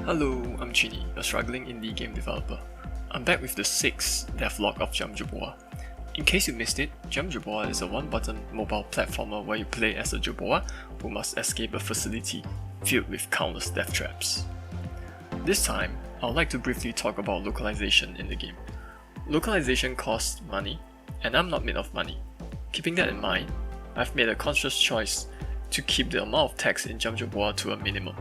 Hello, I'm Chini, a struggling indie game developer. I'm back with the 6th devlog of Jam Jerboa. In case you missed it, Jam Jerboa is a one-button mobile platformer where you play as a Jerboa who must escape a facility filled with countless death traps. This time, I'd like to briefly talk about localization in the game. Localization costs money, and I'm not made of money. Keeping that in mind, I've made a conscious choice to keep the amount of text in Jam Jerboa to a minimum.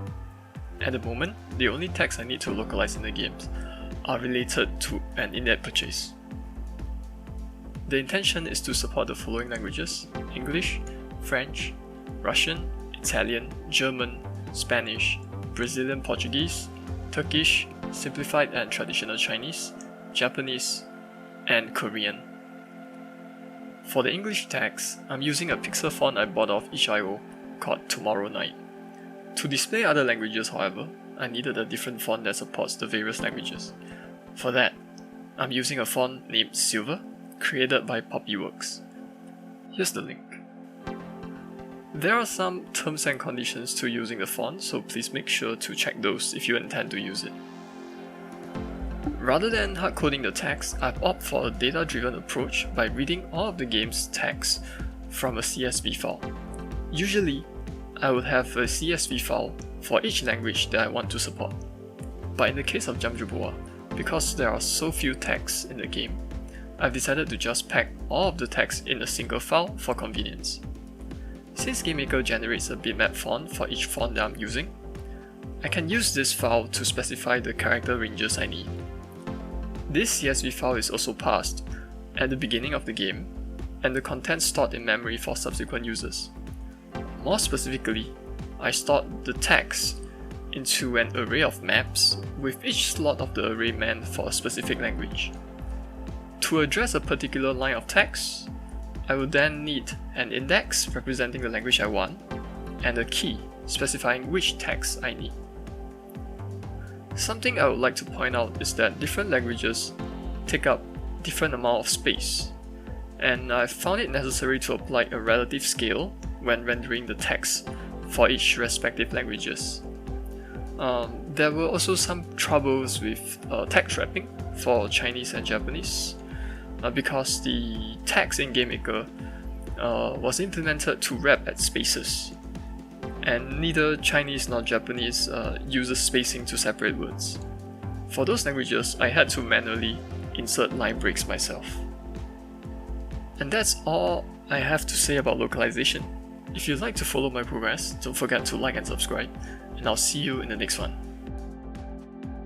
At the moment, the only text I need to localize in the games are related to an in-app purchase. The intention is to support the following languages: English, French, Russian, Italian, German, Spanish, Brazilian Portuguese, Turkish, Simplified and Traditional Chinese, Japanese, and Korean. For the English text, I'm using a pixel font I bought off itch.io called Tomorrow Night. To display other languages, however, I needed a different font that supports the various languages. For that, I'm using a font named Silver, created by Poppyworks. Here's the link. There are some terms and conditions to using the font, so please make sure to check those if you intend to use it. Rather than hard-coding the text, I've opted for a data-driven approach by reading all of the game's text from a CSV file. Usually, I would have a CSV file for each language that I want to support. But in the case of Jam Jerboa, because there are so few texts in the game, I've decided to just pack all of the text in a single file for convenience. Since GameMaker generates a bitmap font for each font that I'm using, I can use this file to specify the character ranges I need. This CSV file is also parsed at the beginning of the game, and the contents stored in memory for subsequent users. More specifically, I stored the text into an array of maps, with each slot of the array meant for a specific language. To address a particular line of text, I will then need an index representing the language I want, and a key specifying which text I need. Something I would like to point out is that different languages take up different amount of space, and I found it necessary to apply a relative scale when rendering the text for each respective languages. There were also some troubles with text wrapping for Chinese and Japanese, because the text in GameMaker was implemented to wrap at spaces, and neither Chinese nor Japanese uses spacing to separate words. For those languages, I had to manually insert line breaks myself. And that's all I have to say about localization. If you'd like to follow my progress, don't forget to like and subscribe, and I'll see you in the next one.